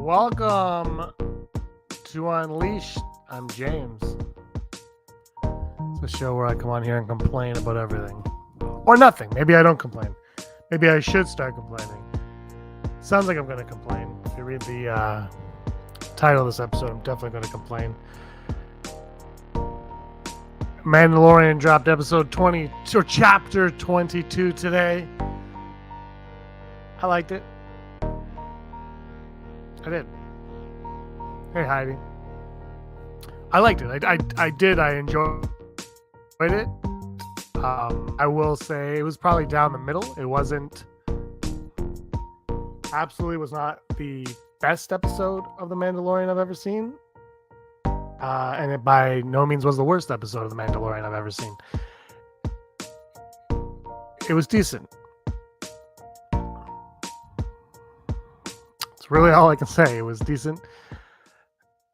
Welcome to Unleashed. I'm James. It's a show where I come on here and complain about everything. Or nothing. Maybe I don't complain. Maybe I should start complaining. Sounds like I'm going to complain. If you read the title of this episode, I'm definitely going to complain. Mandalorian dropped episode 20 or chapter 22 today. I liked it. I did. Hey, Heidi. I liked it. I did. I enjoyed it. I will say it was probably down the middle. It wasn't. Absolutely was not the best episode of The Mandalorian I've ever seen. And it by no means was the worst episode of The Mandalorian I've ever seen. It was decent. It's really all I can say. It was decent.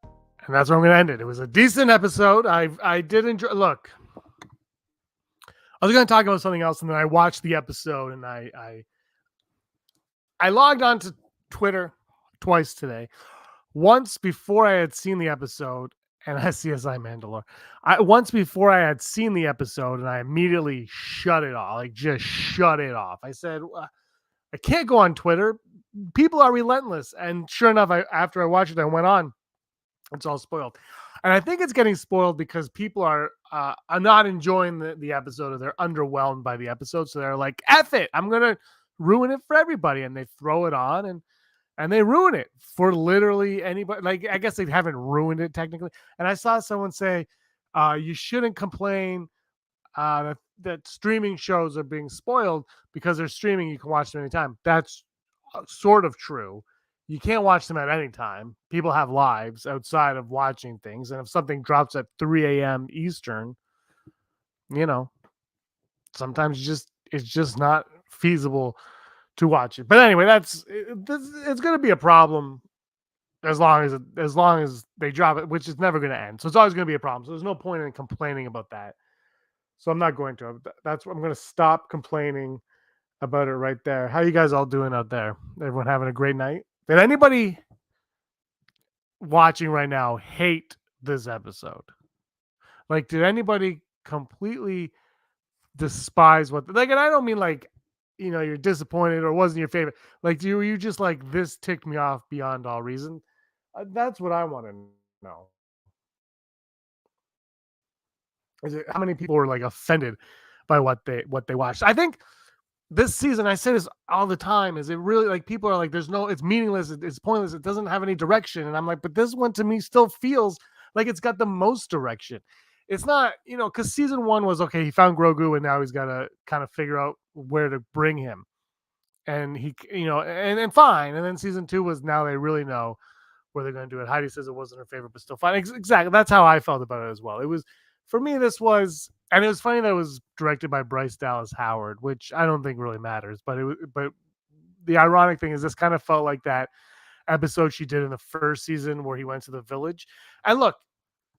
And that's where I'm going to end it. It was a decent episode. I did enjoy. Look, I was going to talk about something else, and then I watched the episode, and I logged on to Twitter twice today. Once before I had seen the episode, and CSI Mandalore. Once before I had seen the episode, and I immediately shut it off. Like, just shut it off. I said, I can't go on Twitter. People are relentless. And sure enough, after I watched it, I went on. It's all spoiled. And I think it's getting spoiled because people are not enjoying the episode, or they're underwhelmed by the episode. So they're like, F it, I'm going to ruin it for everybody. And they throw it on and they ruin it for literally anybody. Like, I guess they haven't ruined it technically. And I saw someone say, you shouldn't complain that streaming shows are being spoiled because they're streaming. You can watch them anytime. That's sort of true. You can't watch them at any time. People have lives outside of watching things. And if something drops at 3 a.m. Eastern, sometimes it's just not feasible to watch it. But anyway, it's going to be a problem as long as they drop it, which is never going to end. So it's always going to be a problem. So there's no point in complaining about that. So I'm not going to. That's what I'm going to stop complaining about it right there. How you guys all doing out there? Everyone having a great night? Did anybody watching right now hate this episode? Like, did anybody completely despise what? Like, and I don't mean like, you're disappointed or wasn't your favorite. Like, were you just like, this ticked me off beyond all reason? That's what I want to know. How many people were like offended by what they watched? I think this season, I say this all the time, is it really like people are like, it's meaningless, it's pointless, it doesn't have any direction. And I'm like, but this one to me still feels like it's got the most direction. It's not, because season 1 was okay, he found Grogu and now he's got to kind of figure out where to bring him. And he, and fine. And then season 2 was now they really know where they're going to do it. Heidi says it wasn't her favorite, but still fine. Exactly. That's how I felt about it as well. It was, for me, this was, and it was funny that it was directed by Bryce Dallas Howard, which I don't think really matters. But the ironic thing is, this kind of felt like that episode she did in the first season where he went to the village. And look,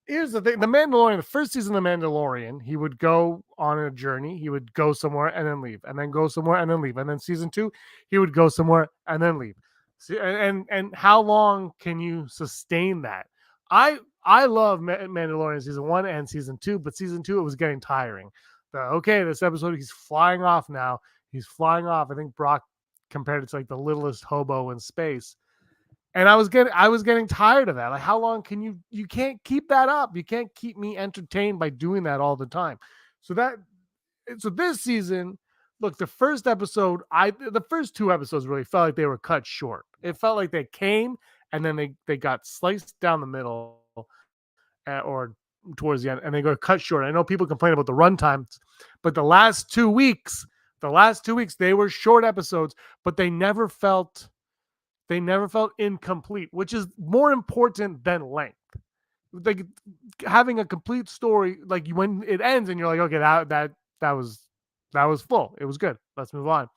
here's the thing: The Mandalorian, the first season of The Mandalorian, he would go on a journey. He would go somewhere and then leave, and then go somewhere and then leave. And then season 2, he would go somewhere and then leave. See, and how long can you sustain that? I love Mandalorian season 1 and season 2, but season 2 it was getting tiring. This episode he's flying off now. He's flying off. I think Brock compared it to like the littlest hobo in space. And I was getting tired of that. Like, how long can you can't keep that up. You can't keep me entertained by doing that all the time. So this season, look, the first 2 episodes really felt like they were cut short. It felt like they came and then they got sliced down the middle or towards the end, and they got cut short. I know people complain about the runtime, but the last 2 weeks, they were short episodes, but they never felt incomplete, which is more important than length. Like, having a complete story, like when it ends and you're like, okay, that was full. It was good. Let's move on.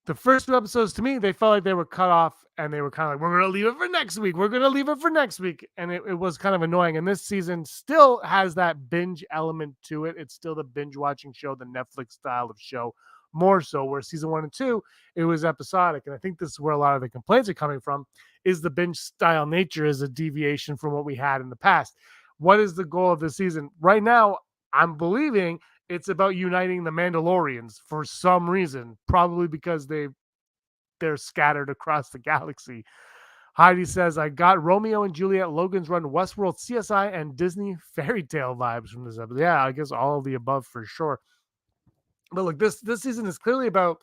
The first 2 episodes, to me, they felt like they were cut off and they were kind of like, we're going to leave it for next week. We're going to leave it for next week. And it was kind of annoying. And this season still has that binge element to it. It's still the binge watching show, the Netflix style of show more so, where season 1 and 2, it was episodic. And I think this is where a lot of the complaints are coming from, is the binge style nature is a deviation from what we had in the past. What is the goal of the season? Right now, I'm believing it's about uniting the Mandalorians for some reason, probably because they're scattered across the galaxy. Heidi says, I got Romeo and Juliet, Logan's Run, Westworld, CSI, and Disney fairy tale vibes from this episode. Yeah, I guess all of the above for sure. But look, this season is clearly about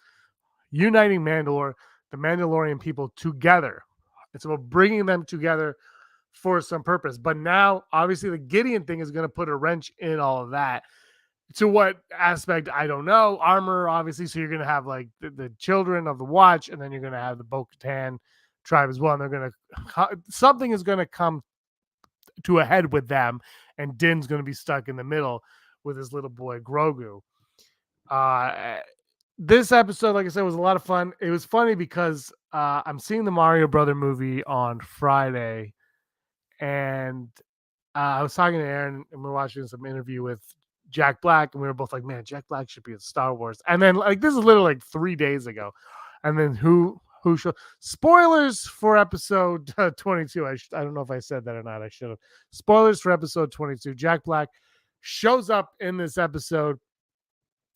uniting the Mandalorian people together. It's about bringing them together for some purpose. But now, obviously, the Gideon thing is going to put a wrench in all of that. To what aspect, I don't know. Armor, obviously, so you're going to have like the children of the Watch, and then you're going to have the Bo-Katan tribe as well. And they're going to, something is going to come to a head with them, and Din's going to be stuck in the middle with his little boy Grogu. This episode, like I said, was a lot of fun. It was funny because I'm seeing the Mario Brother movie on Friday, and I was talking to Aaron, and we were watching some interview with Jack Black, and we were both like, "Man, Jack Black should be in Star Wars." And then, like, this is literally like 3 days ago, and then who show spoilers for episode 22? I don't know if I said that or not. I should have. Spoilers for episode 22. Jack Black shows up in this episode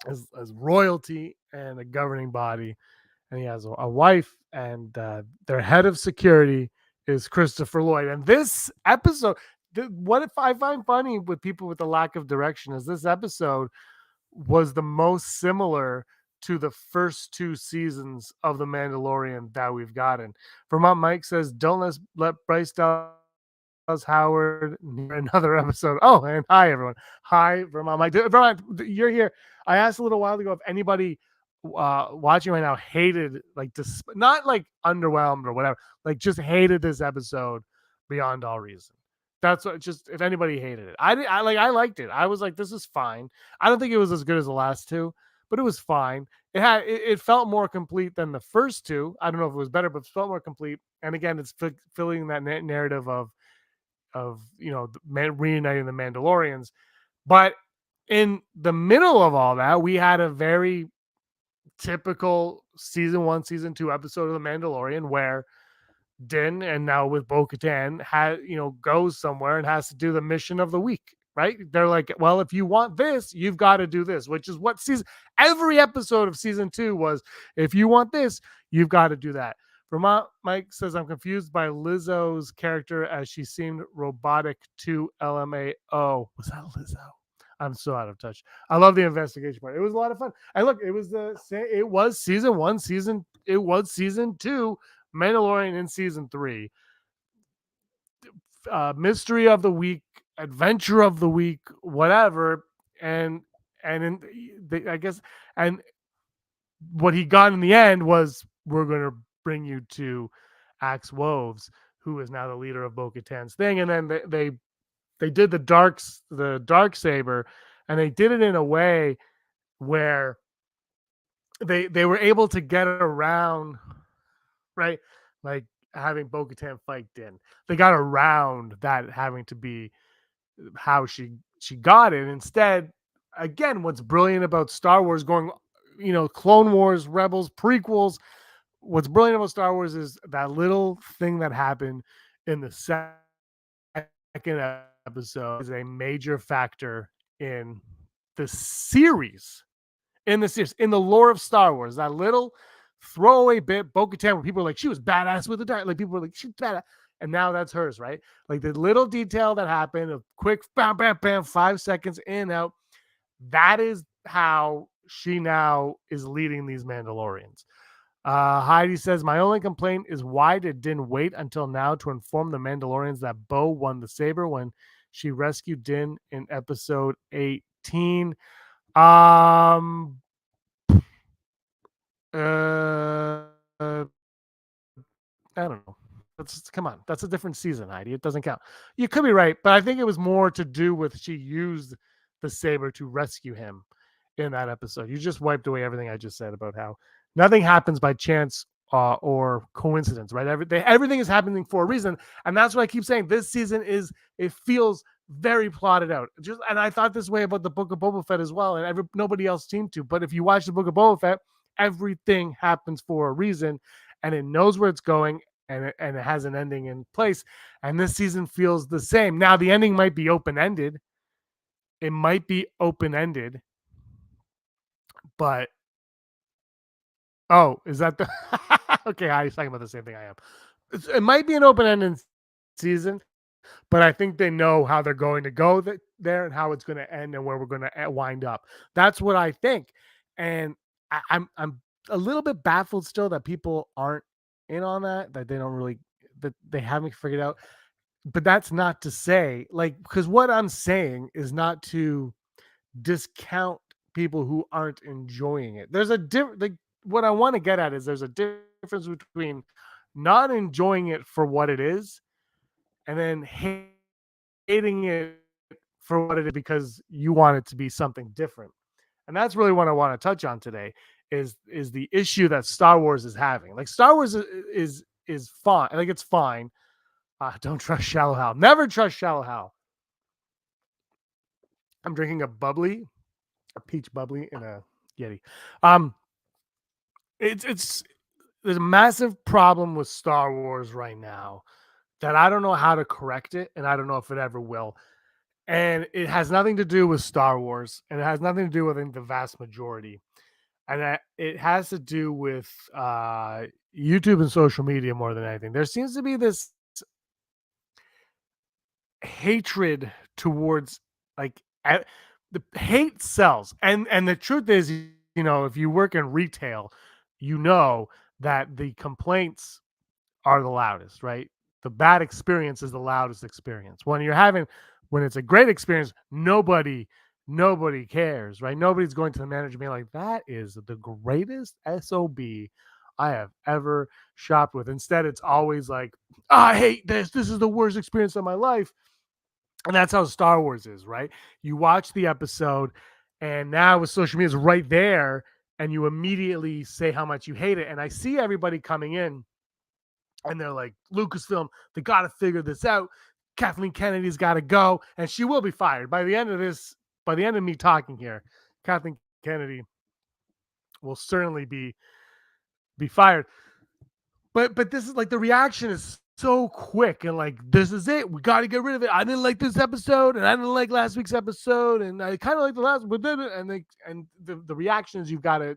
as royalty and a governing body, and he has a wife, and their head of security is Christopher Lloyd. And this episode, what if I find funny with people with the lack of direction is this episode was the most similar to the first 2 seasons of The Mandalorian that we've gotten. Vermont Mike says, don't let Bryce Dallas Howard near another episode. Oh, and hi, everyone. Hi, Vermont Mike. Vermont, you're here. I asked a little while ago if anybody watching right now hated, like, not like underwhelmed or whatever, like just hated this episode beyond all reason. That's what, just if anybody hated it. I liked it. I was like, this is fine. I don't think it was as good as the last 2, but it was fine. It felt more complete than the first 2. I don't know if it was better, but it felt more complete. And again, it's filling that narrative of reuniting the Mandalorians. But in the middle of all that, we had a very typical season 1, season 2 episode of The Mandalorian where Din, and now with Bo-Katan, goes somewhere and has to do the mission of the week, right? They're like, well, if you want this, you've got to do this, which is what every episode of season 2 was. If you want this, you've got to do that. Vermont Mike says, I'm confused by Lizzo's character as she seemed robotic to LMAO. Was that Lizzo? I'm so out of touch. I love the investigation part. It was a lot of fun. And look, it was season 1, it was season 2, Mandalorian in season 3. Mystery of the week, adventure of the week, whatever. And I guess, and what he got in the end was, we're going to bring you to Axe Woves, who is now the leader of Bo-Katan's thing. And then they did the dark saber, and they did it in a way where they were able to get around, right? Like having Bo-Katan fight Din. They got around that having to be how she got it. Instead, again, what's brilliant about Star Wars going, Clone Wars, Rebels, prequels, what's brilliant about Star Wars is that little thing that happened in the second episode is a major factor in the series. In the lore of Star Wars, that little throwaway bit, Bo-Katan, where people are like, she was badass with the dark. Like, people were like, she's badass. And now that's hers, right? Like, the little detail that happened, a quick bam, bam, bam, 5 seconds in, out. That is how she now is leading these Mandalorians. Heidi says, my only complaint is, why did Din wait until now to inform the Mandalorians that Bo won the saber when she rescued Din in episode 18? I don't know. Come on. That's a different season, Heidi. It doesn't count. You could be right, but I think it was more to do with she used the saber to rescue him in that episode. You just wiped away everything I just said about how nothing happens by chance or coincidence, right? Everything is happening for a reason. And that's what I keep saying. This season it feels very plotted out. And I thought this way about the Book of Boba Fett as well, and nobody else seemed to. But if you watch the Book of Boba Fett, everything happens for a reason, and it knows where it's going, and it has an ending in place. And this season feels the same. Now the ending might be open ended. It might be open ended, but oh, is that the okay? I was talking about the same thing I am. It might be an open ended season, but I think they know how they're going to go there and how it's going to end and where we're going to wind up. That's what I think, and I'm a little bit baffled still that people aren't in on that they don't really that they haven't figured out. But that's not to say because what I'm saying is not to discount people who aren't enjoying it. There's a different what I want to get at is there's a difference between not enjoying it for what it is and then hating it for what it is because you want it to be something different. And that's really what I want to touch on today is the issue that Star Wars is having. Like Star Wars is fine. Like it's fine. Don't trust Shallow Hal. Never trust Shallow Hal. I'm drinking a peach bubbly in a Yeti. It's there's a massive problem with Star Wars right now that I don't know how to correct it, and I don't know if it ever will. And it has nothing to do with Star Wars, and it has nothing to do with, I think, the vast majority. And it has to do with YouTube and social media more than anything. There seems to be this hatred towards like the hate sells, and the truth is, if you work in retail, you know that the complaints are the loudest, right? The bad experience is the loudest experience. When it's a great experience, nobody cares, right? Nobody's going to the manager being like, that is the greatest SOB I have ever shopped with. Instead, it's always like, I hate this. This is the worst experience of my life. And that's how Star Wars is, right? You watch the episode, and now with social media, it's right there, and you immediately say how much you hate it. And I see everybody coming in, and they're like, Lucasfilm, they got to figure this out. Kathleen Kennedy's got to go, and she will be fired. By the end of me talking here, Kathleen Kennedy will certainly be fired. But this is like the reaction is so quick and like this is it. We got to get rid of it. I didn't like this episode, and I didn't like last week's episode, and I kind of like the last, but then the reaction is you've got to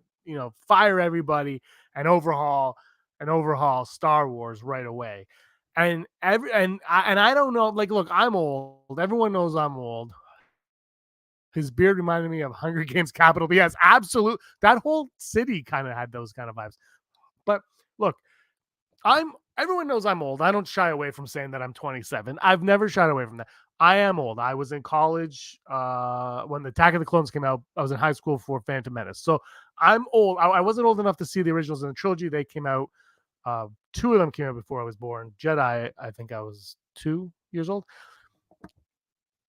fire everybody and overhaul Star Wars right away. And I don't know. Like, look, I'm old. Everyone knows I'm old. His beard reminded me of Hunger Games Capital BS. Absolute. That whole city kind of had those kind of vibes. But look, everyone knows I'm old. I don't shy away from saying that I'm 27. I've never shied away from that. I am old. I was in college when the Attack of the Clones came out. I was in high school for Phantom Menace. So I'm old. I wasn't old enough to see the originals in the trilogy. They came out. Two of them came out before I was born. Jedi, I think I was 2 years old.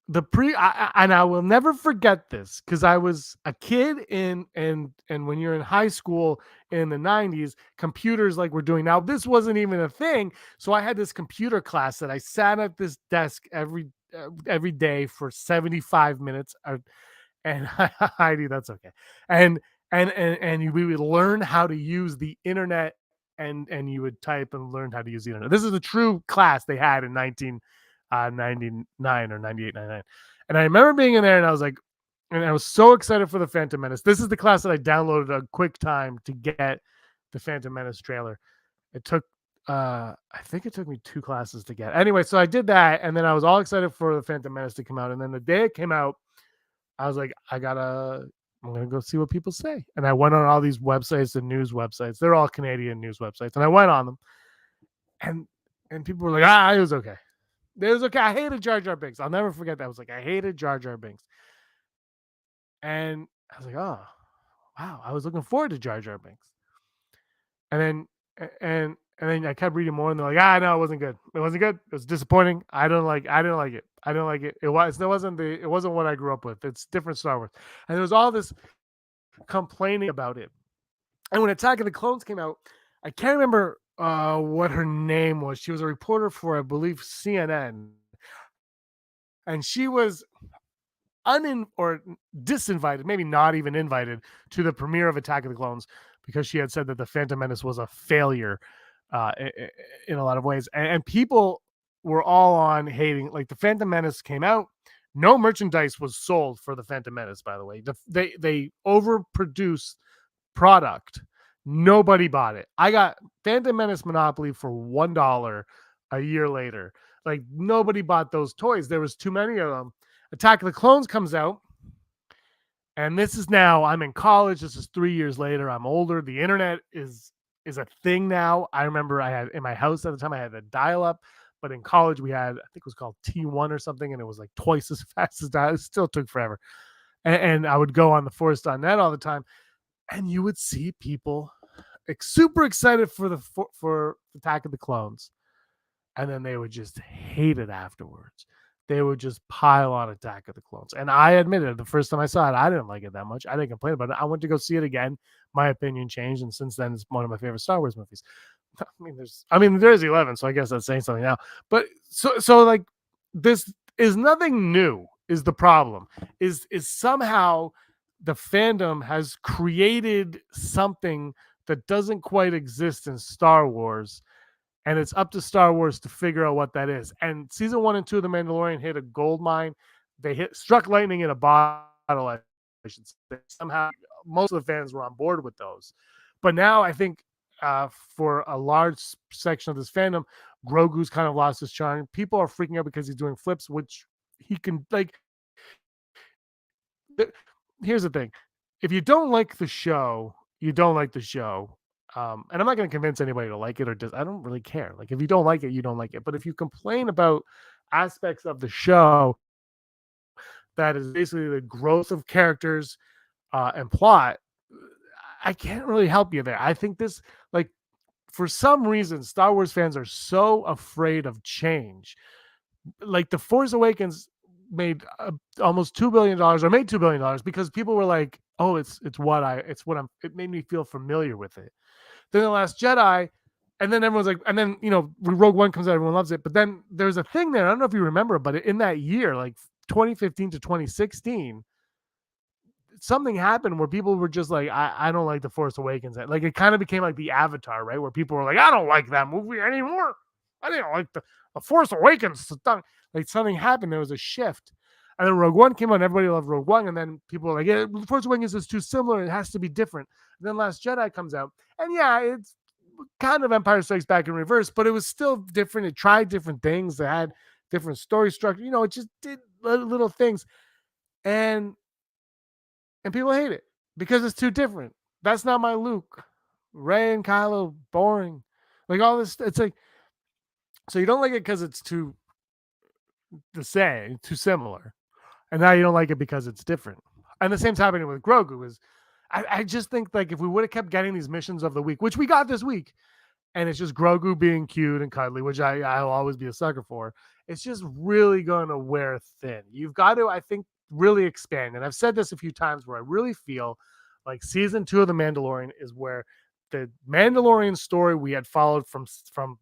And I will never forget this because I was a kid and when you're in high school in the 90s, computers like we're doing now, this wasn't even a thing. So I had this computer class that I sat at this desk every day for 75 minutes. And Heidi, that's okay. And we would learn how to use the internet and you would type and learn how to use the internet. This is a true class they had in 1999 or 98, 99. And I remember being in there and I was like, and I was so excited for the Phantom Menace. This is the class that I downloaded a quick time to get the Phantom Menace trailer. It took, I think it took me 2 classes to get. Anyway, so I did that. And then I was all excited for the Phantom Menace to come out. And then the day it came out, I was like, I'm going to go see what people say. And I went on all these websites and news websites. They're all Canadian news websites. And I went on them. And people were like, it was okay. It was okay. I hated Jar Jar Binks. I'll never forget that. I was like, I hated Jar Jar Binks. And I was like, oh, wow. I was looking forward to Jar Jar Binks. And then I kept reading more, and they're like, no, it wasn't good. It wasn't good. It was disappointing. I didn't like it. It wasn't what I grew up with. It's different Star Wars. And there was all this complaining about it. And when Attack of the Clones came out, I can't remember what her name was. She was a reporter for, I believe, CNN. and she was or disinvited, maybe not even invited to the premiere of Attack of the Clones because she had said that the Phantom Menace was a failure in a lot of ways, and people were all on hating. Like the Phantom Menace came out, no merchandise was sold for the Phantom Menace. By the way, they overproduced product. Nobody bought it. I got Phantom Menace Monopoly for $1 a year later. Like nobody bought those toys. There was too many of them. Attack of the Clones comes out, and this is now I'm in college. This is 3 years later. I'm older. The internet is a thing now. I remember I had in my house at the time I had a dial up, but in college we had I think it was called T1 or something, and it was like twice as fast as dial. It still took forever, and I would go on the force.net all the time, and you would see people super excited for Attack of the Clones, and then they would just hate it afterwards. They would just pile on Attack of the Clones. And I admitted the first time I saw it, I didn't like it that much. I didn't complain about it. I went to go see it again. My opinion changed, and since then, it's one of my favorite Star Wars movies. There's 11, so I guess that's saying something now. But so like this is nothing new. Is the problem? Is somehow the fandom has created something that doesn't quite exist in Star Wars, and it's up to Star Wars to figure out what that is. And season 1 and 2 of The Mandalorian hit a gold mine. They struck lightning in a bottle, I should say. Somehow, most of the fans were on board with those. But now I think for a large section of this fandom, Grogu's kind of lost his charm. People are freaking out because he's doing flips, which he can like. Here's the thing: if you don't like the show, you don't like the show. And I'm not going to convince anybody to like it or I don't really care. Like if you don't like it, you don't like it. But if you complain about aspects of the show that is basically the growth of characters and plot, I can't really help you there. I think this, like, for some reason, Star Wars fans are so afraid of change. Like the Force Awakens made almost $2 billion, or made $2 billion because people were like, "Oh, it's what I'm." It made me feel familiar with it. Then The Last Jedi, and then everyone's like, and then when Rogue One comes out, everyone loves it. But then there's a thing there. I don't know if you remember, but in that year, like 2015 to 2016, something happened where people were just like, I don't like The Force Awakens. Like it kind of became like the Avatar, right? Where people were like, I don't like that movie anymore. I didn't like the Force Awakens. Like something happened. There was a shift. And then Rogue One came out, and everybody loved Rogue One. And then people were like, yeah, The Force Awakens is too similar. It has to be different. And then Last Jedi comes out. And yeah, it's kind of Empire Strikes Back in reverse, but it was still different. It tried different things. It had different story structure. It just did little things. And people hate it because it's too different. That's not my Luke. Rey and Kylo, boring. Like all this, it's like, so you don't like it because it's too similar. And now you don't like it because it's different. And the same's happening with Grogu. I just think like if we would have kept getting these missions of the week, which we got this week, and it's just Grogu being cute and cuddly, which I'll always be a sucker for, it's just really going to wear thin. You've got to, I think, really expand. And I've said this a few times where I really feel like season 2 of The Mandalorian is where the Mandalorian story we had followed from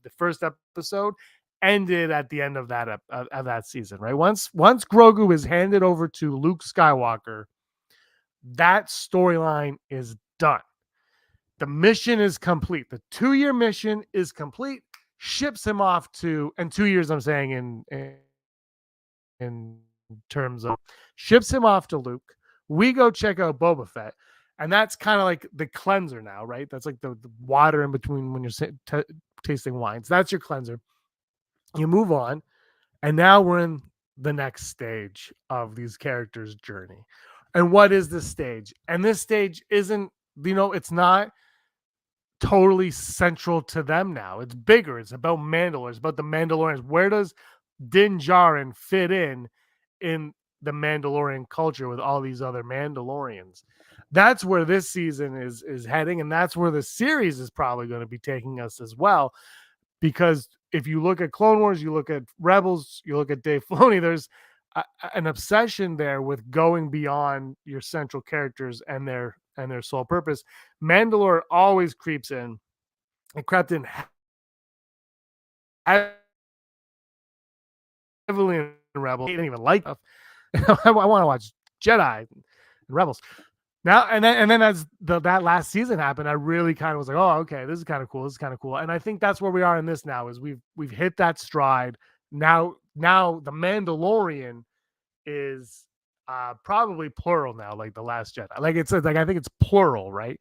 the first episode ended at the end of that season, right? Once Grogu is handed over to Luke Skywalker, that storyline is done. The mission is complete. The 2-year mission is complete. Ships him off to, and 2 years I'm saying in terms of ships him off to Luke. We go check out Boba Fett, and that's kind of like the cleanser now, right? That's like the water in between when you're tasting wines. That's your cleanser. You move on, and now we're in the next stage of these characters' journey. And what is this stage? And this stage isn't, it's not totally central to them now. It's bigger. It's about Mandalore. It's about the Mandalorians. Where does Din Djarin fit in the Mandalorian culture with all these other Mandalorians? That's where this season is heading, and that's where the series is probably going to be taking us as well. Because if you look at Clone Wars, you look at Rebels, you look at Dave Filoni, there's an obsession there with going beyond your central characters and their sole purpose. Mandalore always creeps in. It crept in heavily in Rebels. I didn't even like stuff. I want to watch Jedi and Rebels. Now and then as that last season happened, I really kind of was like, oh, okay, this is kind of cool. This is kind of cool. And I think that's where we are in this now. Is we've hit that stride. Now the Mandalorian is probably plural now, like the Last Jedi. Like it's like I think it's plural, right?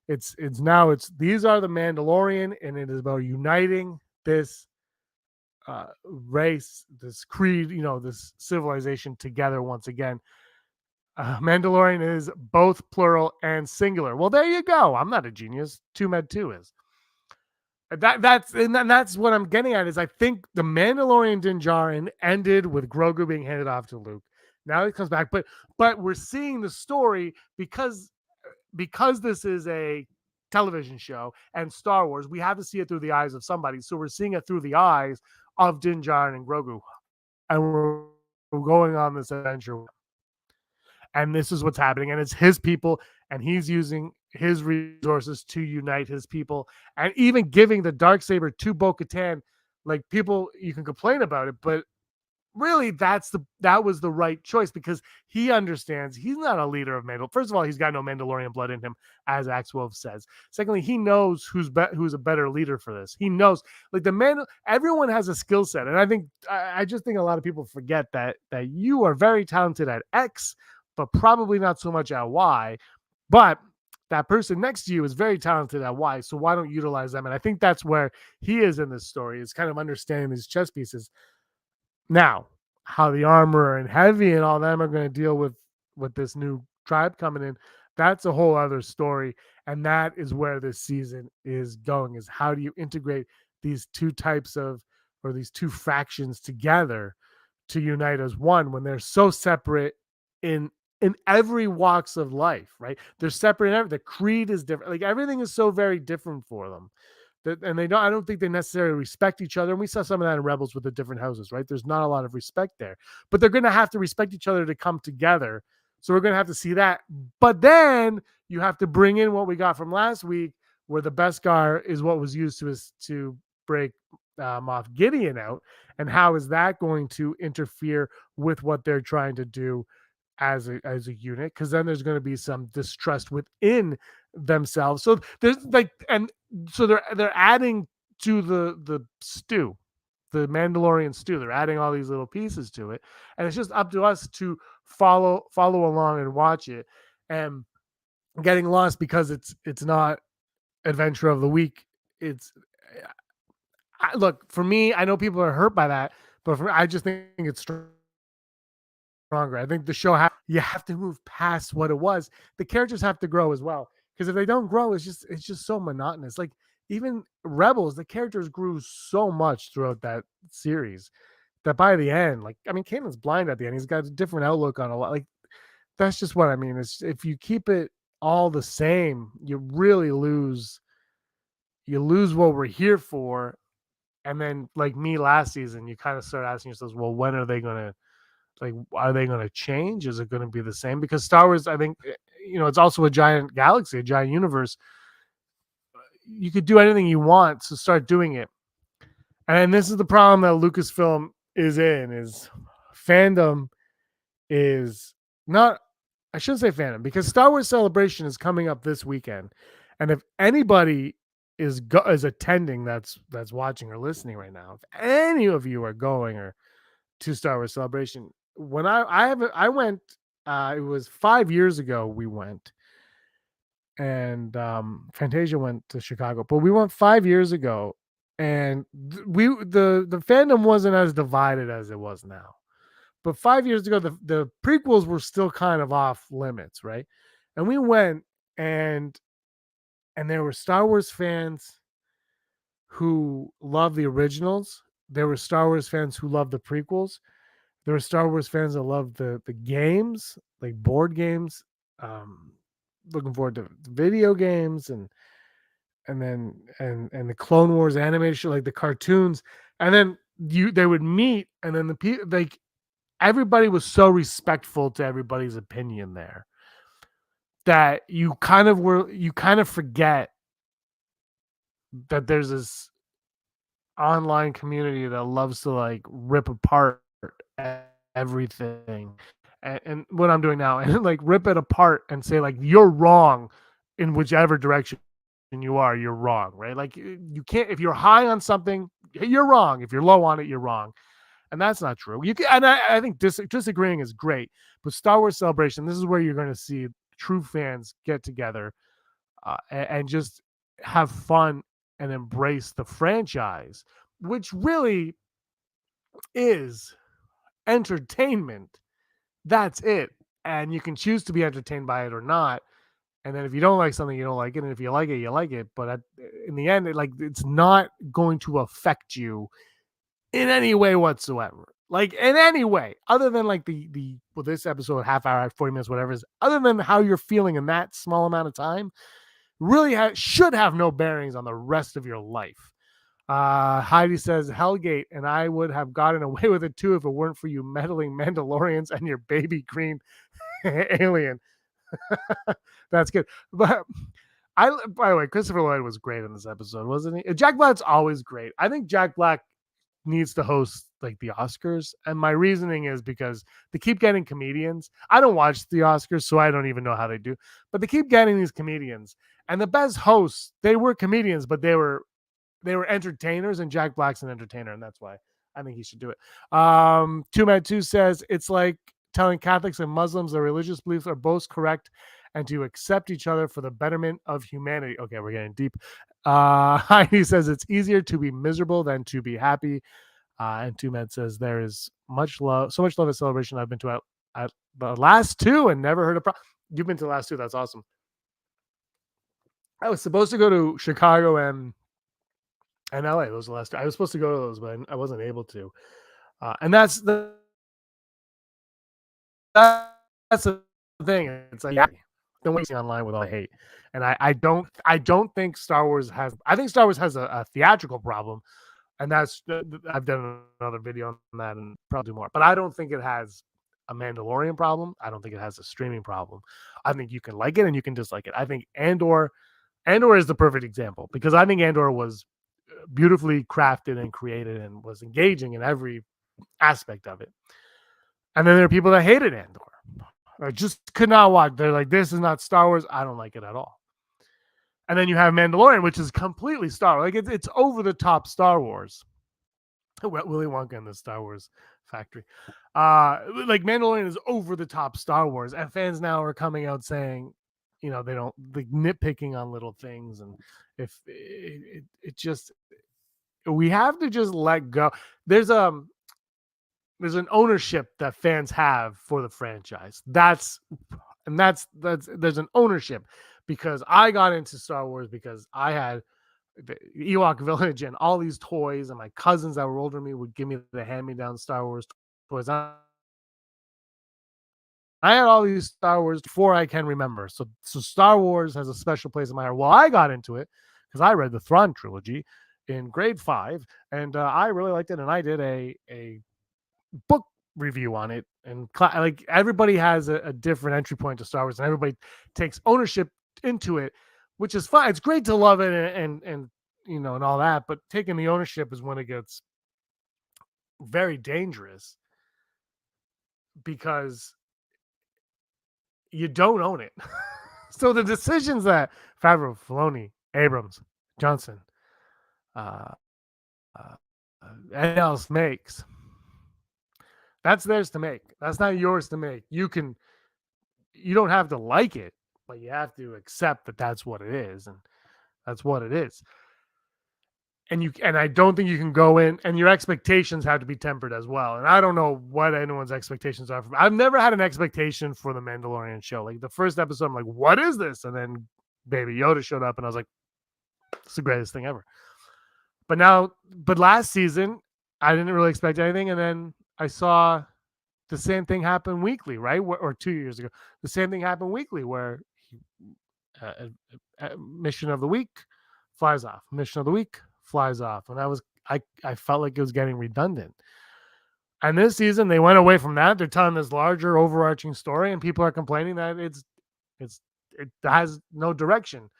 It's these are the Mandalorian, and it is about uniting this race, this creed, this civilization together once again. Mandalorian is both plural and singular. Well, there you go. I'm not a genius. Two med two is. That's what I'm getting at. Is I think the Mandalorian Din Djarin ended with Grogu being handed off to Luke. Now he comes back, but we're seeing the story because this is a television show and Star Wars. We have to see it through the eyes of somebody. So we're seeing it through the eyes of Din Djarin and Grogu, and we're going on this adventure. And this is what's happening. And it's his people, and he's using his resources to unite his people, and even giving the Darksaber to Bo-Katan. Like, people, you can complain about it, but really that was the right choice, because he understands he's not a leader of Mandalore. First of all, he's got no Mandalorian blood in him, as Axwolf says. Secondly, he knows who's a better leader for this. He knows, like, everyone has a skill set, and I just think a lot of people forget that you are very talented at X, but probably not so much at Y. But that person next to you is very talented at Y, so why don't you utilize them? And I think that's where he is in this story, is kind of understanding these chess pieces. Now, how the Armorer and Heavy and all them are going to deal with this new tribe coming in, that's a whole other story. And that is where this season is going, is how do you integrate these two types of, or these two factions together to unite as one when they're so separate in every walks of life, right? They're separate in the creed is different. Like, everything is so very different for them. And I don't think they necessarily respect each other. And we saw some of that in Rebels with the different houses, right? There's not a lot of respect there, but they're going to have to respect each other to come together. So we're going to have to see that. But then you have to bring in what we got from last week, where the Beskar is what was used to break Moff Gideon out. And how is that going to interfere with what they're trying to do as a unit? Because then there's going to be some distrust within themselves. So there's so they're adding to the stew, the Mandalorian stew. They're adding all these little pieces to it, and it's just up to us to follow along and watch it. And getting lost because it's not adventure of the week. Look, for me, I know people are hurt by that, but I just think it's stronger. I think the show you have to move past what it was. The characters have to grow as well, because if they don't grow, it's just so monotonous. Like, even Rebels, the characters grew so much throughout that series that by the end, like, I mean, Kanan's blind at the end. He's got a different outlook on a lot. Like, that's just what I mean. Is if you keep it all the same, you really lose what we're here for. And then, like me last season, you kind of start asking yourselves, well, when are they going to, like, are they going to change? Is it going to be the same? Because Star Wars, I think, it's also a giant galaxy, a giant universe. You could do anything you want, so start doing it. And this is the problem that Lucasfilm is in, is fandom is not, I shouldn't say fandom, because Star Wars Celebration is coming up this weekend. And if anybody is attending that's watching or listening right now, if any of you are going or to Star Wars Celebration, when I went, it was 5 years ago we went, and Fantasia went to Chicago, but we went 5 years ago, and the fandom wasn't as divided as it was now. But 5 years ago, the prequels were still kind of off limits, right? And we went, and there were Star Wars fans who loved the originals. There were Star Wars fans who loved the prequels. There were Star Wars fans that loved the games, like board games. Looking forward to video games, and the Clone Wars animated show, like the cartoons. And then they would meet, and then the people, like, everybody was so respectful to everybody's opinion there that you kind of forget that there's this online community that loves to, like, rip apart everything, and what I'm doing now, and like rip it apart and say like you're wrong in whichever direction you are, you're wrong, right? Like you can't if you're high on something, you're wrong. If you're low on it, you're wrong, and that's not true. You can, and I think disagreeing is great, but Star Wars Celebration, this is where you're going to see true fans get together and just have fun and embrace the franchise, which really is entertainment. That's it. And you can choose to be entertained by it or not. And then if you don't like something, you don't like it. And if you like it, you like it. But in the end, it's not going to affect you in any way whatsoever. Like in any way, other than like this episode, half hour, 40 minutes, whatever it is, other than how you're feeling in that small amount of time, really should have no bearings on the rest of your life. Heidi says Hellgate, and I would have gotten away with it too if it weren't for you meddling Mandalorians and your baby green alien. That's good. But by the way, Christopher Lloyd was great in this episode, wasn't he? Jack Black's always great. I think Jack Black needs to host like the Oscars. And my reasoning is because they keep getting comedians. I don't watch the Oscars, so I don't even know how they do, but they keep getting these comedians. And the best hosts, they were comedians, but they were entertainers, and Jack Black's an entertainer, and that's why I think he should do it. 2Mad2 says it's like telling Catholics and Muslims their religious beliefs are both correct and to accept each other for the betterment of humanity. Okay, we're getting deep. Heidi says it's easier to be miserable than to be happy. And 2Mad says there is so much love at Celebration. I've been to at the last two and never heard a problem. You've been to the last two. That's awesome. I was supposed to go to Chicago and LA. Those were the last two. I was supposed to go to those, but I wasn't able to. And that's the thing. It's like don't wait online with all the hate. And I don't think Star Wars has. I think Star Wars has a theatrical problem, and that's I've done another video on that and probably do more. But I don't think it has a Mandalorian problem. I don't think it has a streaming problem. I think you can like it and you can dislike it. I think Andor is the perfect example because I think Andor was beautifully crafted and created and was engaging in every aspect of it. And then there are people that hated Andor. I just could not watch. They're like, this is not Star Wars. I don't like it at all. And then you have Mandalorian, which is completely Star Wars. Like it's over the top Star Wars. Willy Wonka in the Star Wars factory. Like Mandalorian is over the top Star Wars, and fans now are coming out saying, they don't like nitpicking on little things, and if it just we have to just let go. There's an ownership that fans have for the franchise. There's an ownership because I got into Star Wars because I had the Ewok Village and all these toys, and my cousins that were older than me would give me the hand-me-down Star Wars toys. I had all these Star Wars before I can remember. So Star Wars has a special place in my heart. Well, I got into it because I read the Thrawn trilogy in grade 5, and I really liked it, and I did a book review on it. And like everybody has a different entry point to Star Wars, and everybody takes ownership into it, which is fine. It's great to love it and and all that, but taking the ownership is when it gets very dangerous because you don't own it. So the decisions that Favreau, Filoni, Abrams, Johnson, and else makes, that's theirs to make. That's not yours to make. You don't have to like it, but you have to accept that that's what it is, and that's what it is. And I don't think you can go in, and your expectations have to be tempered as well. And I don't know what anyone's expectations are. I've never had an expectation for the Mandalorian show. Like the first episode, I'm like, what is this? And then Baby Yoda showed up, and I was like, it's the greatest thing ever. But last season, I didn't really expect anything. And then I saw the same thing happen weekly, right? Or 2 years ago, the same thing happened weekly where mission of the week flies off, mission of the week flies off. And I felt like it was getting redundant. And this season they went away from that. They're telling this larger overarching story, and people are complaining that it has no direction.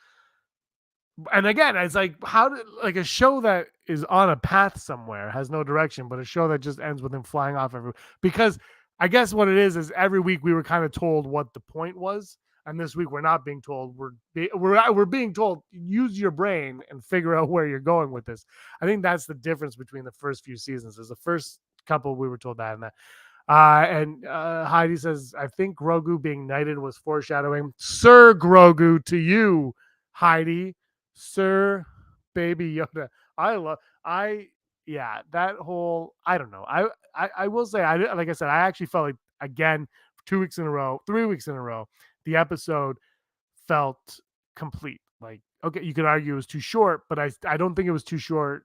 And again, it's like how did like a show that is on a path somewhere has no direction, but a show that just ends with him flying off every because I guess what it is every week we were kind of told what the point was, and this week we're not being told. We're being told use your brain and figure out where you're going with this. I think that's the difference between the first few seasons. Is the first couple we were told that, and Heidi says, I think Grogu being knighted was foreshadowing. Sir Grogu to you, Heidi. Sir Baby Yoda. I love I yeah, that whole I don't know. I will say like I said, I actually felt like again 2 weeks in a row, 3 weeks in a row, the episode felt complete. Like, okay, you could argue it was too short, but I don't think it was too short.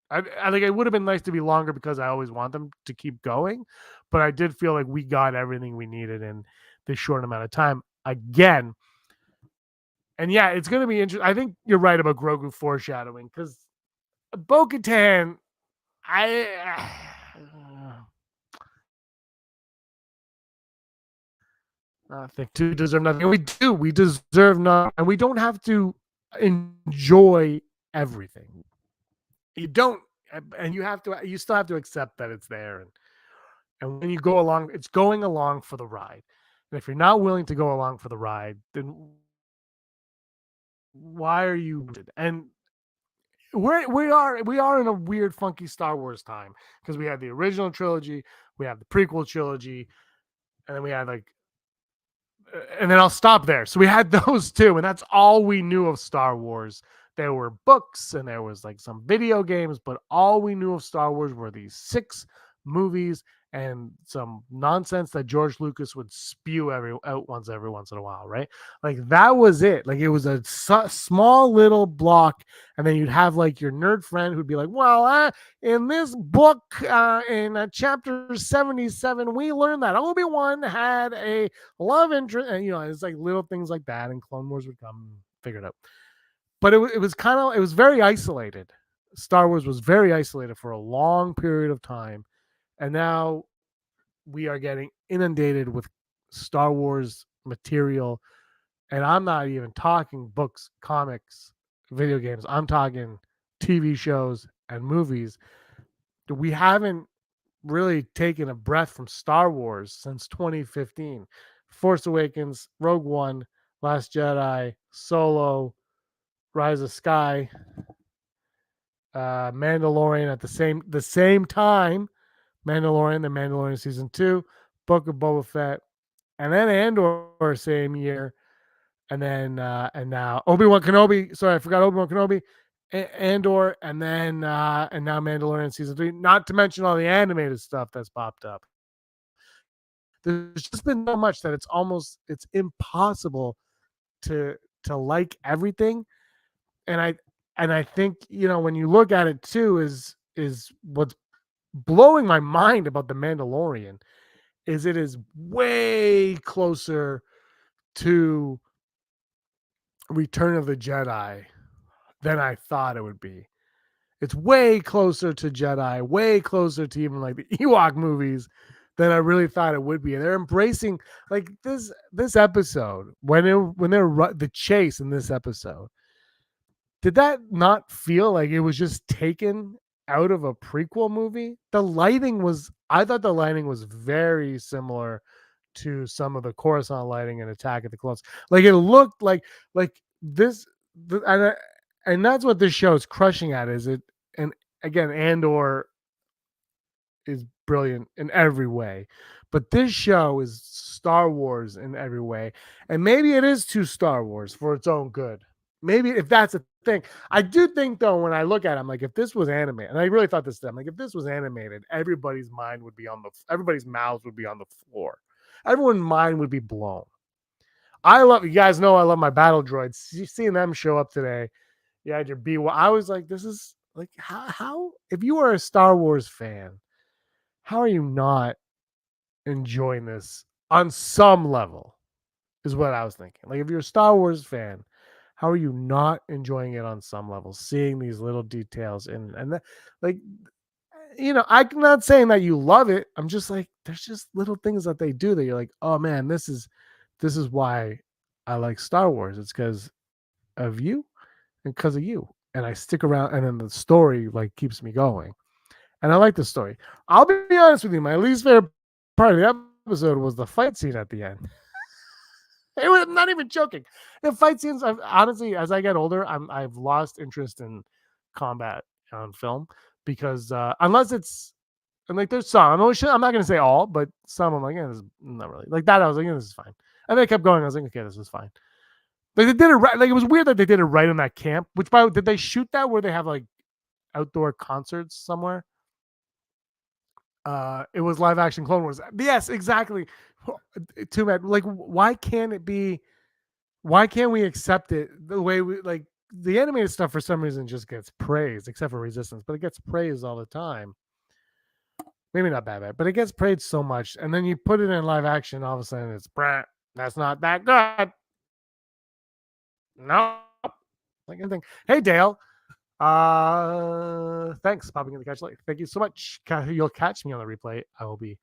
I think it would have been nice to be longer because I always want them to keep going, but I did feel like we got everything we needed in this short amount of time. Again, and yeah, it's going to be interesting. I think you're right about Grogu foreshadowing because Bo-Katan, I I think to deserve nothing. We do. We deserve nothing, and we don't have to enjoy everything. You don't, and you have to. You still have to accept that it's there, and when you go along, it's going along for the ride. And if you're not willing to go along for the ride, then why are you? And we are in a weird, funky Star Wars time because we had the original trilogy, we have the prequel trilogy, and then we had like and then I'll stop there. So we had those two, and that's all we knew of Star Wars. There were books and there was like some video games, but all we knew of Star Wars were these six movies and some nonsense that George Lucas would spew every once in a while, right? Like that was it. Like it was a small little block, and then you'd have like your nerd friend who'd be like, "Well, in this book, in chapter 77, we learned that Obi-Wan had a love interest," and it's like little things like that, and Clone Wars would come and figure it out. But it was kind of it was very isolated. Star Wars was very isolated for a long period of time, and now we are getting inundated with Star Wars material, and I'm not even talking books, comics, video games. I'm talking TV shows and movies. We haven't really taken a breath from Star Wars since 2015. Force Awakens, Rogue One, Last Jedi, Solo, Rise of Sky, Mandalorian at the same time. Mandalorian, the Mandalorian season 2, Book of Boba Fett, and then Andor same year, and now Obi-Wan Kenobi. Sorry, I forgot Obi-Wan Kenobi, Andor, and now Mandalorian season 3. Not to mention all the animated stuff that's popped up. There's just been so much that it's impossible to like everything. And I think when you look at it too is what's blowing my mind about the Mandalorian is it is way closer to Return of the Jedi than I thought it would be. It's way closer to Jedi, way closer to even like the Ewok movies than I really thought it would be. And they're embracing like this episode when they're the chase in this episode. Did that not feel like it was just taken out of a prequel movie? I thought the lighting was very similar to some of the Coruscant lighting in Attack of the Clones. Like it looked like this, and that's what this show is crushing at. Is it? And again, Andor is brilliant in every way, but this show is Star Wars in every way, and maybe it is too Star Wars for its own good. Maybe if that's a thing. I do think though, when I look at it, I'm like, if this was animated, and I really thought this, I'm like, if this was animated, everybody's mouths would be on the floor. Everyone's mind would be blown. You guys know I love my battle droids. Seeing them show up today, you had your B1. I was like, this is like how if you are a Star Wars fan, how are you not enjoying this on some level? Is what I was thinking. Like if you're a Star Wars fan, how are you not enjoying it on some level? Seeing these little details and that, like I'm not saying that you love it. I'm just like there's just little things that they do that you're like, oh man, this is why I like Star Wars. It's because of you because of you. And I stick around, and then the story like keeps me going. And I like the story. I'll be honest with you, my least favorite part of the episode was the fight scene at the end. It was not even joking. The fight scenes, I've honestly, as I get older, I've lost interest in combat on film because unless it's and like there's some, I'm not gonna say all, but some I'm like, yeah, this is not really like that. I was like, yeah, this is fine. And then I kept going. I was like, okay, this is fine. Like they did it right. Like it was weird that they did it right in that camp. Which by the way, did they shoot that where they have like outdoor concerts somewhere? It was live action Clone Wars. Yes, exactly. Too bad. Like, why can't it be? Why can't we accept it the way we like the animated stuff for some reason just gets praised, except for Resistance, but it gets praised all the time. Maybe not bad, but it gets praised so much, and then you put it in live action, all of a sudden it's brah, that's not that good. No, like anything. Hey Dale, thanks popping in the catch. Like, thank you so much. You'll catch me on the replay. I will be.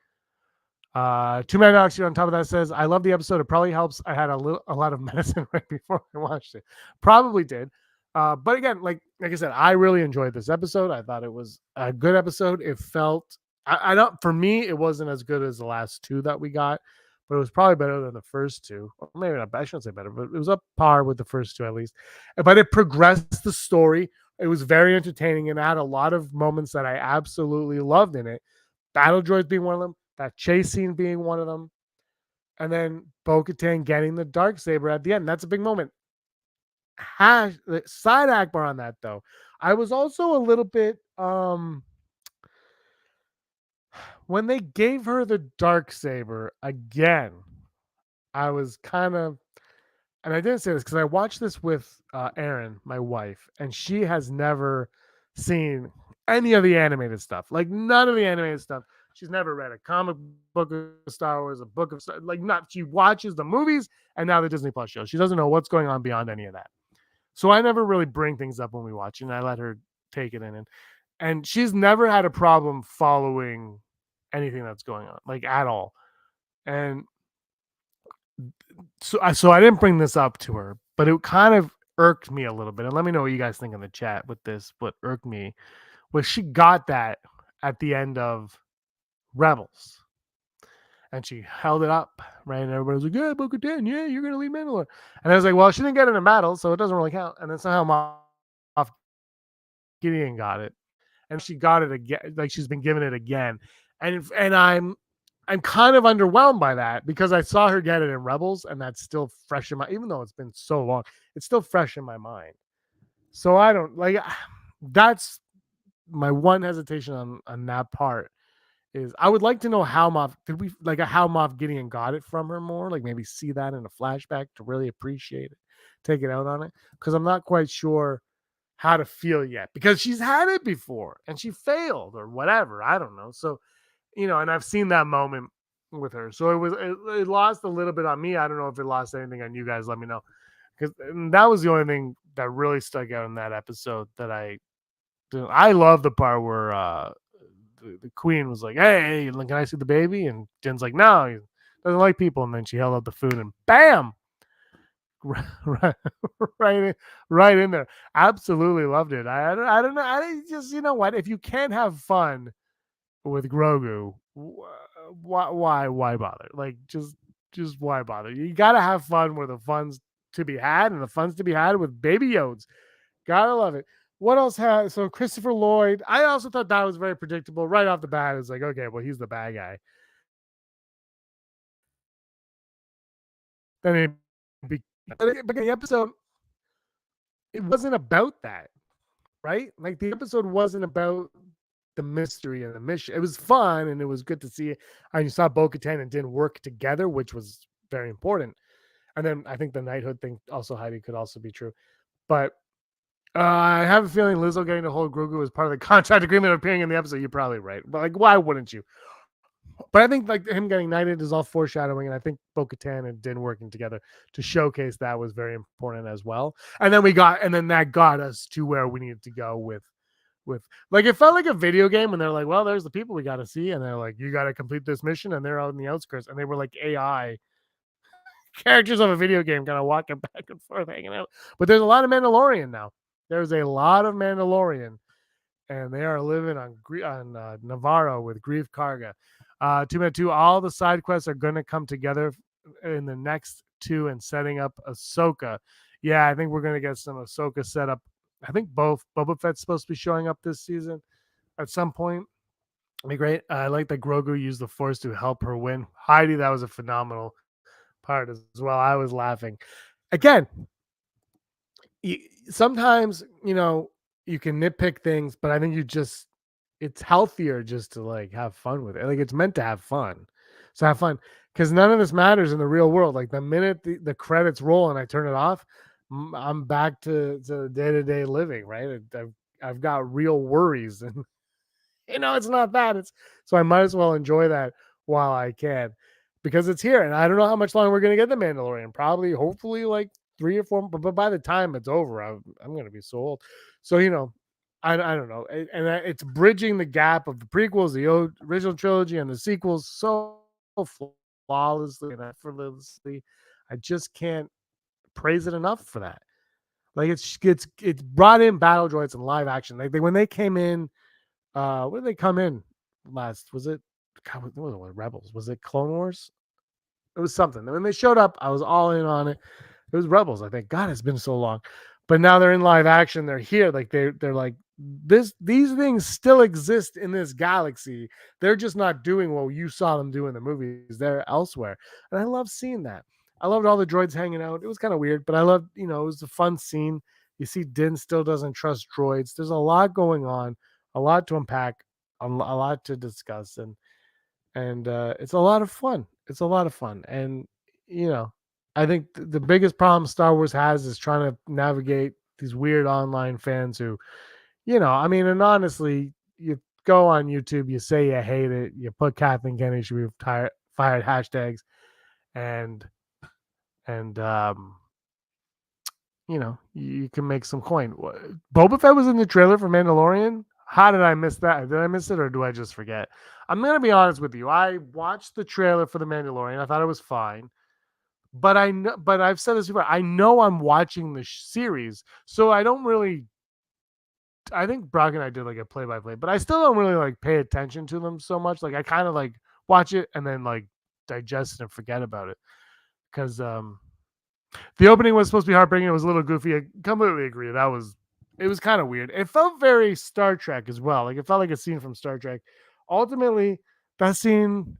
Two Man Oxygen on top of that says, I love the episode. It probably helps. I had a lot of medicine right before I watched it. Probably did. But again, like I said, I really enjoyed this episode. I thought it was a good episode. It felt I don't for me, it wasn't as good as the last two that we got, but it was probably better than the first two. Or maybe not, I shouldn't say better, but it was up par with the first two at least. But it progressed the story. It was very entertaining and had a lot of moments that I absolutely loved in it. Battle droids being one of them, that chase scene being one of them, and then Bo-Katan getting the dark saber at the end. That's a big moment. Side Akbar on that though. I was also a little bit when they gave her the dark saber again. I was kind of, and I didn't say this because I watched this with Erin, my wife, and she has never seen any of the animated stuff. Like none of the animated stuff. She's never read a comic book of Star Wars, a book of like not. She watches the movies and now the Disney Plus show. She doesn't know what's going on beyond any of that. So I never really bring things up when we watch, and I let her take it in. And she's never had a problem following anything that's going on, like at all. And so I didn't bring this up to her, but it kind of irked me a little bit. And let me know what you guys think in the chat with this. What irked me was she got that at the end of Rebels. And she held it up, right? And everybody was like, yeah, Bo-Katan, yeah, you're going to lead Mandalore. And I was like, well, she didn't get in a battle, so it doesn't really count. And then somehow Moff Gideon got it. And she got it again, like she's been given it again. And I'm kind of underwhelmed by that because I saw her get it in Rebels, and that's still fresh in my, even though it's been so long, it's still fresh in my mind. So I don't like that's my one hesitation on that part is I would like to know how Moff Gideon got it from her more, like maybe see that in a flashback to really appreciate it, take it out on it, because I'm not quite sure how to feel yet because she's had it before and she failed or whatever. I don't know. So and I've seen that moment with her. So it lost a little bit on me. I don't know if it lost anything on you guys. Let me know because that was the only thing that really stuck out in that episode that I love the part where the queen was like, "Hey, can I see the baby?" And Jen's like, "No, he doesn't like people." And then she held up the food, and bam, right, right in there. Absolutely loved it. I don't know. I just what? If you can't have fun with Grogu, why bother? Like just why bother? You got to have fun where the fun's to be had, and the fun's to be had with Baby Yodes. Gotta love it. What else has so Christopher Lloyd? I also thought that was very predictable right off the bat. It's like, okay, well, he's the bad guy. Then but the episode, it wasn't about that, right? Like the episode wasn't about the mystery and the mission. It was fun and it was good to see. And you saw Bo-Katan and Din work together, which was very important. And then I think the knighthood thing also, Heidi, could also be true. But I have a feeling Lizzo getting to hold Grogu as part of the contract agreement appearing in the episode. You're probably right. But like, why wouldn't you? But I think like him getting knighted is all foreshadowing, and I think Bo-Katan and Din working together to showcase that was very important as well. And then that got us to where we needed to go with like it felt like a video game, and they're like, well, there's the people we got to see, and they're like, you got to complete this mission, and they're out in the outskirts, and they were like AI characters of a video game, kind of walking back and forth, hanging out. But there's a lot of Mandalorian now. There's a lot of Mandalorian, and they are living on Navarro with Grief Karga. 2 all the side quests are going to come together in the next 2 and setting up Ahsoka. Yeah, I think we're going to get some Ahsoka set up. I think both Boba Fett's supposed to be showing up this season at some point. It'd be great. I like that Grogu used the Force to help her win. Heidi, that was a phenomenal part as well. I was laughing. Again, sometimes, you can nitpick things, but I think it's healthier just to like have fun with it. Like it's meant to have fun. So have fun, because none of this matters in the real world. Like the minute the credits roll and I turn it off, I'm back to day-to-day living, right? I've got real worries, and it's not that. So I might as well enjoy that while I can, because it's here, and I don't know how much longer we're gonna get the Mandalorian. Probably, hopefully, like 3 or 4. But by the time it's over, I'm gonna be so old. So I don't know, and it's bridging the gap of the prequels, the original trilogy, and the sequels so flawlessly and effortlessly. I just can't praise it enough for that. Like it's brought in battle droids and live action. Like when they came in, when did they come in last? Was it what was it, Rebels? Was it Clone Wars? It was something. When they showed up, I was all in on it. It was Rebels, I think. God, it's been so long. But now they're in live action. They're here. Like they're like these things still exist in this galaxy. They're just not doing what you saw them do in the movies. They're elsewhere. And I love seeing that. I loved all the droids hanging out. It was kind of weird, but I loved, it was a fun scene. You see Din still doesn't trust droids. There's a lot going on, a lot to unpack, a lot to discuss, and it's a lot of fun. It's a lot of fun. And I think the biggest problem Star Wars has is trying to navigate these weird online fans who, and honestly, you go on YouTube, you say you hate it, you put Kathleen Kennedy should be fired hashtags, and you can make some coin. Boba Fett was in the trailer for Mandalorian. How did I miss that? Did I miss it, or do I just forget? I'm gonna be honest with you. I watched the trailer for the Mandalorian. I thought it was fine. But I've said this before. I know I'm watching the series, so I don't really. I think Brock and I did like a play-by-play, but I still don't really like pay attention to them so much. Like I kind of like watch it and then like digest it and forget about it, because the opening was supposed to be heartbreaking. It was a little goofy. I completely agree. It was kind of weird. It felt very Star Trek as well. Like it felt like a scene from Star Trek. Ultimately, that scene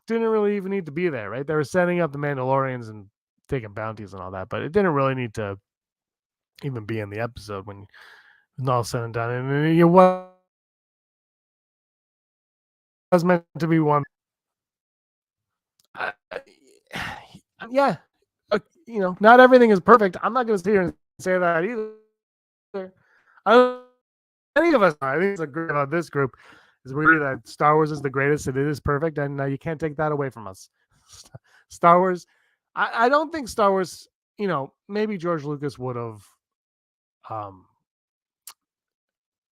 didn't really even need to be there, right? They were setting up the Mandalorians and taking bounties and all that, but it didn't really need to even be in the episode when it's all said and done. And it was meant to be one. Yeah, not everything is perfect. I'm not going to sit here and say that either. I don't any of us are. I think it's a great about this group is we agree that Star Wars is the greatest and it is perfect, and you can't take that away from us. Star Wars, I don't think Star Wars, maybe George Lucas would have.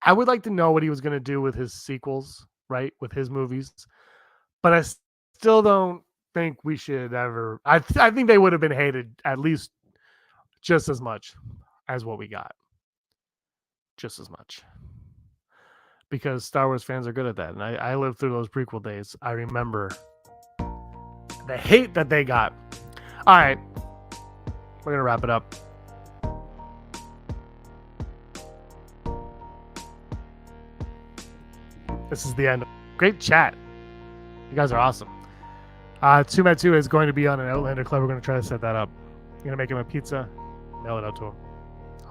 I would like to know what he was going to do with his sequels, right, with his movies, but I still don't think we should ever. I think they would have been hated at least just as much as what we got, just as much. Because Star Wars fans are good at that. And I lived through those prequel days. I remember the hate that they got. All right. We're going to wrap it up. This is the end. Great chat. You guys are awesome. 2 is going to be on an Outlander Club. We're going to try to set that up. I'm going to make him a pizza. Mail it out to him.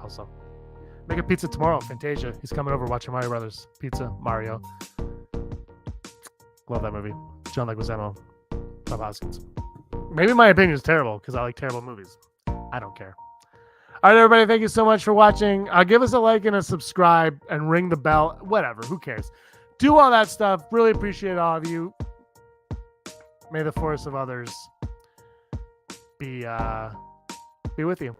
Awesome. Make a pizza tomorrow. Fantasia. He's coming over watching Mario Brothers. Pizza. Mario. Love that movie. John Leguizamo. Bob Hoskins. Maybe my opinion is terrible because I like terrible movies. I don't care. All right, everybody. Thank you so much for watching. Give us a like and a subscribe and ring the bell. Whatever. Who cares? Do all that stuff. Really appreciate all of you. May the force of others be with you.